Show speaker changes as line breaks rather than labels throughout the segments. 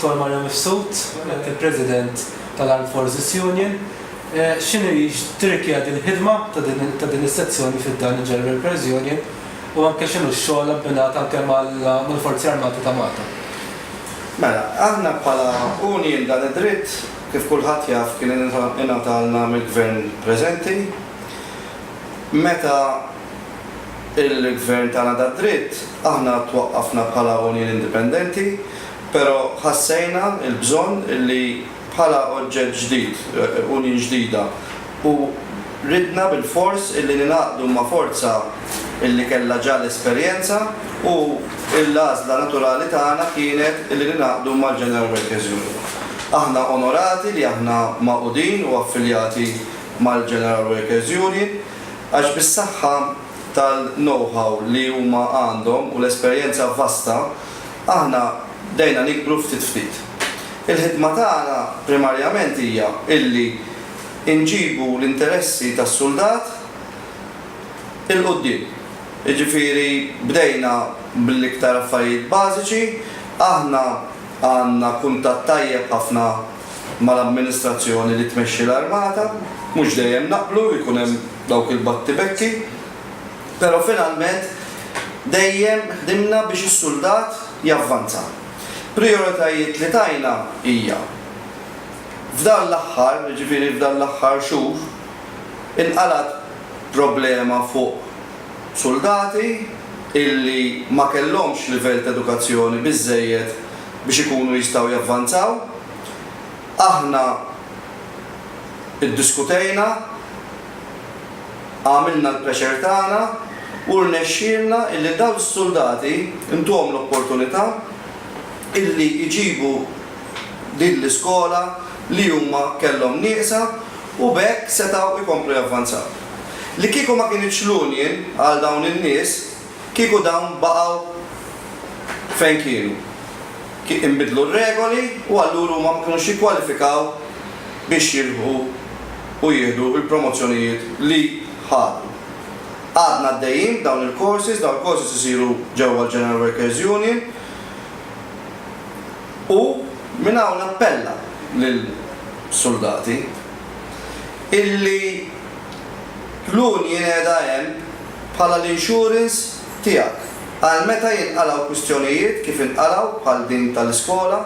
Dr. Mario Mifsud, il-President tal-Armed Forces Union. X'inhi trikja din ħidma ta' din is-sezzjoni fid-dan il-General Affairs Union u anke x'inhu x-xogħol abbinat anke mal-Forzi Armati ta' Malta?
Mela, aħna bħala Union dan id-dritt kif kulħadd jaf kien ingħatalna mill-Gvern preżenti. Meta il-Gvern tagħna dan dritt, aħna twaqqafna bħala Union indipendenti, però ħassejna l-bżonn illi bħala oġġett ġdid, Union ġdida, u ridna bil-fors illi ninaqdu ma' forza illi kellha ġa l-esperjenza u l-għażla naturali tagħna kienet illi ninaqdu mal-General Workers Union. Aħna onorati li aħna maqudin u affiljati mal-General Workers Union għax bis-saħħa tal-know-how li huma għandhom u l-esperjenza vasta aħna dejna nikbru ftit ftit. Il-ħidma tagħna primarjament hija illi inġibu l-interessi tas-soldat il-qudiem. Jiġifieri bdejna bil-iktar affarijiet bażiċi, aħna għandna kuntatt tajjeb ħafna mal-amministrazzjoni li tmexxi l-Armata, mhux dejjem naqblu jkun hemm dawk il-battibekki, però finalment dejjem ħdimna biex is-soldat javvanza. Prioritajiet li tajna hija f'dan l-aħħar, ġifieri f'dan l-aħħar xhur, inqalat problema fuq soldati illi ma kellhomx livell ta' edukazzjoni biżżejjed biex ikunu jistgħu javvanzaw. Aħna iddiskutejna, għamilna l-pressure tagħna u rnexxielna illi dawn is-soldati intuhom l-opportunità illi jġibu din l-iskola li huma kellhom nieqsa u bekk setgħu jkomplu javvanzaw. Li kieku ma kienx l-Union għal dawn in-nies, kieku dawn baqgħu fejn kienu. Inbidlu r-regoli u allura huma ma kinux jikkwalifikaw biex jilħu u jieħdu l-promozzjonijiet li ħadu. Għadna għaddejjin dawn il-courses isiru ġewwa l-General Workers Union u minn hawn nappella lill-soldati illi l-Union qiegħda hemm bħala l-insurance tiegħek għal meta jinqalgħu kwistjonijiet kif inqalgħu bħal din tal-iskola,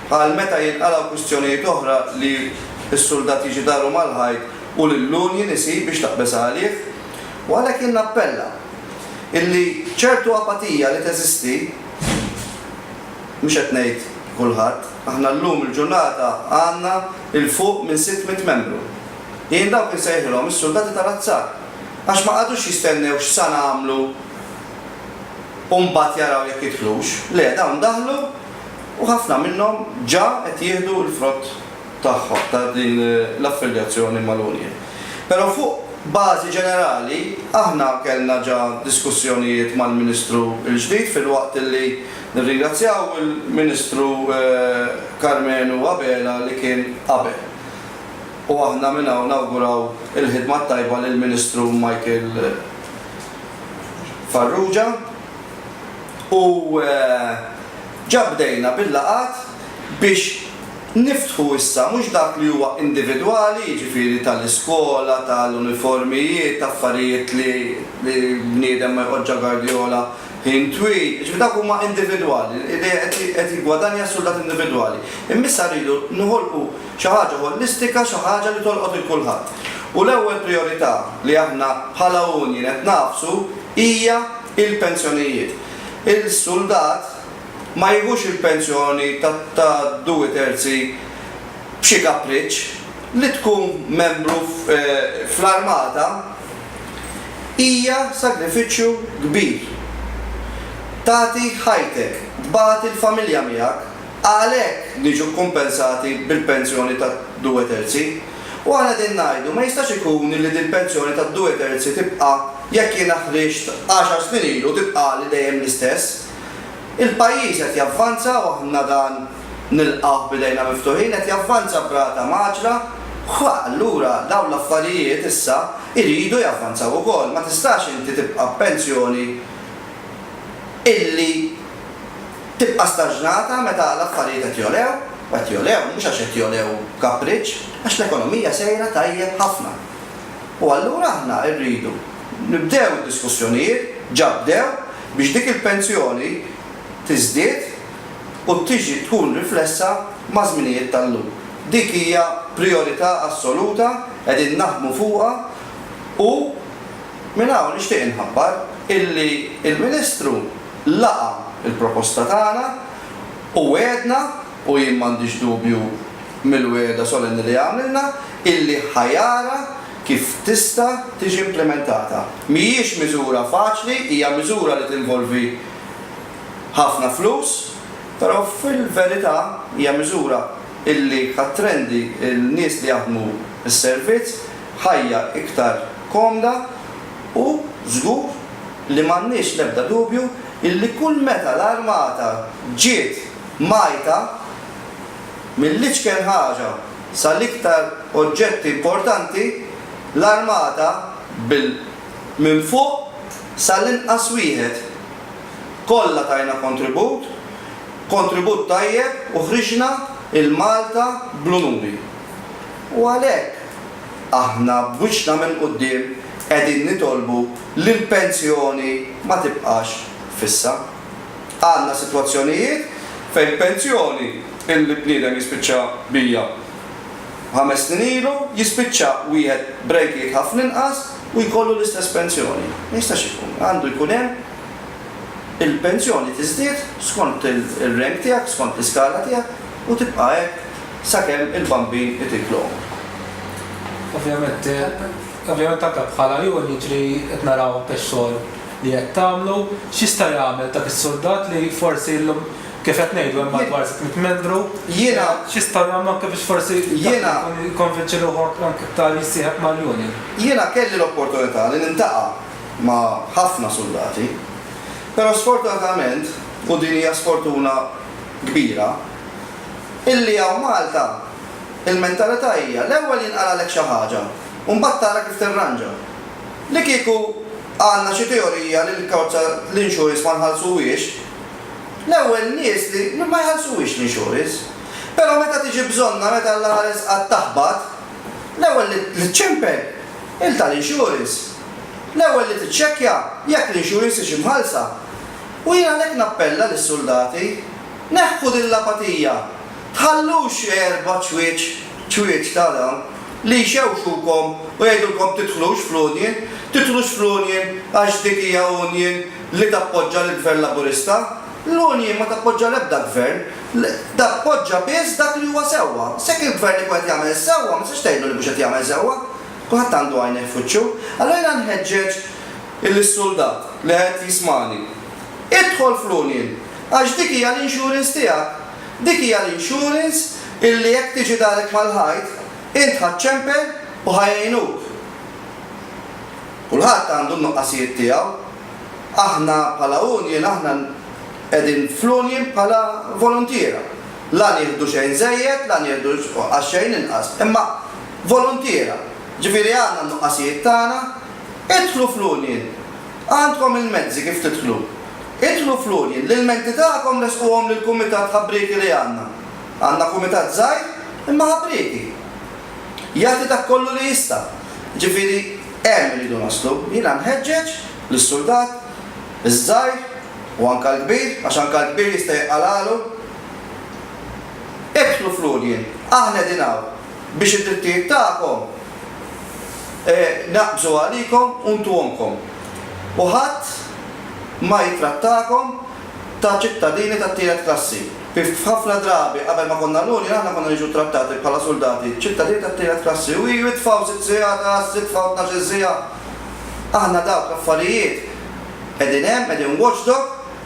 għal meta jinqalgħu kwistjonijiet oħra li s-soldati jiġi daru mal-ħajt u lill-Union isib biex taqbeż għalih. U għalhekk jien nappella illi ċertu apatija li teżisti mhux qed ngħid kulħadd, aħna llum il-ġurnata għandna il-fuq minn 600 membru. Jien dawk insejħilhom is-soldati tal-azzar għax ma qagħdux jistennew x'sa nagħmlu u mbagħad jaraw jekk jidħlux. Le dawn daħlu u ħafna minnhom ġa qed jieħdu l-frott tagħhom ta' din l-affiljazzjoni mal-Union. Però fuq bażi ġenerali aħna kellna ġa diskussjonijiet mal-Ministru l-ġdid fil-waqt li nirringrazzjaw il-Ministru Carmenu Abela li kien qabel. U aħna minn hawn nawguraw il-ħidma tajba lill-Ministru Michael Farrugia u ġa bdejna bil-laqat biex niftħu issa mhux dak li huwa individwali, jiġifieri tal-iskola, tal-uniformijiet, affarijiet li bniedem ma jħoġġa gardjola ħin twil, ġifieri dak huma individwali, qed jiggwadanja soldat individwali. Immissa rridu noħolqu xi ħaġa holistika, xi ħaġa li tolqot il kulħadd. U l-ewwel priorità li aħna bħala Union qed nafsu hija il-pensjonijiet. Il-soldat ma jieħux il-pensjoni ta' 2/3 b'xi kapriċċ li tkun membru fl-armata hija sagrifiċċju kbir. Tagħti ħajtek, tbagħat il-familja miegħek, għalhekk niġu kompensati bil-pensjoni ta' 2/3. U aħna din ngħidu ma jistax ikun li din pensjoni ta' 2/3 tibqa' jekk jiena ħriġt 10 snin ilu tibqa' li dejjem l-istess. Il-pajjiż qed javvanza u aħna dan nilqgħu bidejna miftuħin qed javvanza b'rata maġla, allura dawn l-affarijiet issa iridu javvanzaw ukoll. Ma tistax inti tibqa' pensjoni illi tibqa' staġnata meta l-affarijiet qed jolew, mhux għax qed jolew kapriċċ, għax l-ekonomija sejra tajjeb ħafna. U allura aħna rridu nibdew id-diskussjonijiet ġabdew biex dik il-pensjoni tiżdied u tiġi tkun riflessa ma' żminijiet tal-lum. Dik hija priorità assoluta qegħdin naħdmu fuqha u minn hawn nixtieq inħabbar illi il-Ministru laqa il-proposta tagħna u għedna u jien m'għandix dubju mill-weda solenni li għamilna illi ħajara kif tista' tiġi implementata. Mhijiex miżura faċli, hija miżura li tinvolvi ħafna flus, però fil-verità hija miżura illi ħattrendi il-nies li jaħdmu s-servizz ħajja iktar komda u żgur li m'għandniex l-ebda dubju illi kull meta l-armata ġiet majta mill-iċken ħaġa sal-iktar oġġetti importanti l-armata minn fuq sal-inqas wieħed kollha tajna kontribut tajjeb u ħriġna il-Malta bl-unuri. U għalhekk aħna b'wiċċna minn quddiem qegħdin nitolbu li l-pensjoni ma tibqax fissa. Għandna sitwazzjonijiet fejn pensjoni il-bniedem jispiċċa bija 5 snin ilu jispiċċa wieħed brejkiet ħafna inqas u jkollu l-istess pensjoni. Ma jistax ikun, għandu jkun hemm il-pensjoni tiżdied skont il-rank tiegħek, skont l-iskala tiegħek u tibqa' hekk sakemm il-bambin itiklu.
Ovvjament anke bħala jien jiġri qed naraw x-xogħol li qed tagħmlu, x'jista' jagħmel dak is-soldat li forsi llum kif qed ngħidu hemm madwar 600 membru, x'jista' jagħmel anke biex forsi jikkonvinċi ruħu anke iktar jissieħeb mal-Union.
Jiena kelli l-opportunità li nintaqa' ma' ħafna soldati, però sfortunatament, u din hija sfortuna kbira, illi hawn Malta il-mentalità hija l-ewwel jinqalalek xi ħaġa u mbagħad tara kif tirranġa. Li kieku għandna xi teorija li l-kawza l-insurance ma nħallsuhiex, l-ewwel nies li ma jħallsuhiex l-insurance, però meta tiġi bżonna meta l-ħares qatt taħbad, l-ewwel li tċempel il tal-insurance. L-ewwel li tiċċekkja jekk l-insurance ix imħallsa. U jiena għalhekk nappella lis-soldati neħħu din l-apatija. Tħallux erba' ċwieċ ta' dan li jxewxukom u jgħidulkom titħlux fl-Union għax dik hija Union li tappoġġa l-Gvern Laburista. L-Union ma tappoġġa l-ebda gvern, tappoġġa biss dak li huwa sewwa. Sekk il-gvern li qed jagħmel sewwa, ma tistax tgħidlu li mhux qed jagħmel sewwa. Kulħadd għandu għajnejn f'wiċċu. Allura jiena nħeġġeġ il-soldat li qed jismani. Idħol fl-Union għax dik hija l-insurance tiegħek. Dik hija l-insurance illi jekk tiġi darek mal-ħajt, int ħaċċempel u ħajjejnuk. Kulħadd għandu n-nuqqasijiet tiegħu. Aħna bħala Union aħna qegħdin fl-Union bħala volontiera. La nieħdu xejn żejjed, la nieħdu għax xejn inqas, imma volontiera. Ġifieri għandna n-nuqqasijiet tagħna, idħlu fl-Union. Għandkom il-mezzi kif tidħlu. Idħlu fl-Union, l-menti tagħkom resquhom lill-kumitat ħabbrieki li għandna. Għandna kumitat żgħir imma ħabbrieki. Jagħti dak kollu li jista'. Ġifieri hemm iridu naslu. Jiena nħeġġeġ lis-soldat iż-żgħir u anke l-kbir, għax anke l-kbir jista' jqalalu. Idħlu fl-Union, aħna dinaw biex id-drittijiet tagħkom naqbżu għalikom u ntuhomkom. U ħadd ma jitrattakom ta' ċittadini ta' tielet klassi. Ħafna drabi qabel ma konna l-Union aħna konna niġu trattati bħala soldati ċittadini ta' tielet klassi. U jitfgħu 6 sigħat, jitfgħu 12 sigħat. Aħna dawk l-affarijiet qegħdin hemm qegħdin watchdog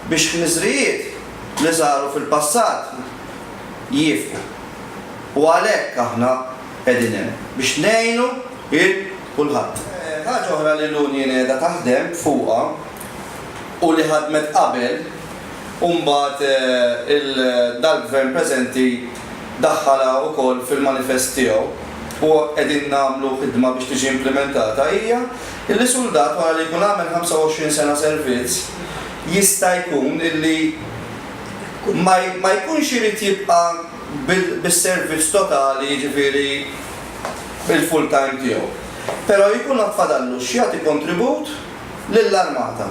biex ħniżrijiet li saru fil-passat jifqu. U għalhekk aħna qegħdin hemm biex ngħinu kulħadd. Ħaġa oħra li l-Union qiegħda taħdem fuqha u li ħadmet qabel u mbagħad dal-gvern preżenti daħħalha wkoll fil-manifest tiegħu u qegħdin nagħmlu ħidma biex tiġi implementata hija li soldat wara li jkun għamel 25 sena servizz jista' jkun illi ma jkunx irid jibqa' bis-servizz totali jiġifieri bil-full time tiegħu. Però jkun għatfadallu x'jagħti kontribut lill-armata.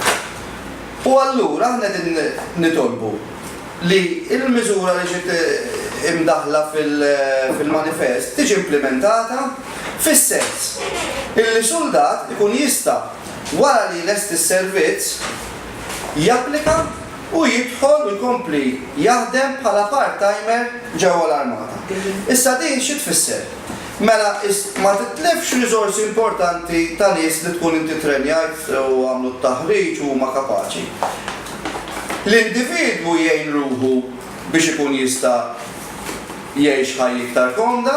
U allura aħna din nitolbu li il-miżura li ġiet imdaħla fil-manifest tiġi implementata fis-sens illi soldat ikun jista' wara li lest is-servizz japplika u jidħol u jkompli jaħdem bħala part-timer ġewwa l-armata. Issa din xi tfisser? Mela ma titlefx riżorsi importanti ta' nies li tkun inti trenjajt u għamlu t-taħriġ u ma kapaċi. L-individwu jgħin ruħu biex ikun jista' jgħix ħajja iktar komda,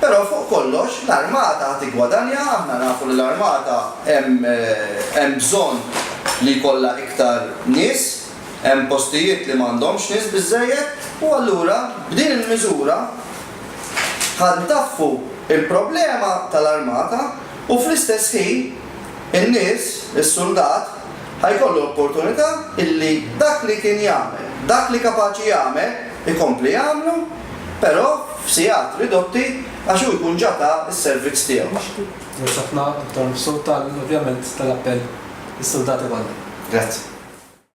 però fuq kollox l-armata ħad igwadanja, aħna nafu li l-armata hemm bżonn li jkollha iktar nies, hemm postijiet li m'għandhomx nies biżżejjed u allura b'din il-miżura ħaddaffu il-problema tal-armata u fl-istess ħin in-nies, is-soldat, ħajkollu opportunità illi dak li kien jagħmel, dak li kapaċi jagħmel, ikompli jagħmlu, però f'sigħat ridotti għax hu jkun ġata s-servizz tiegħu.
Ħafna Dr. Msur ovvjament tal-appell is-soldati kollha.
Grazzi.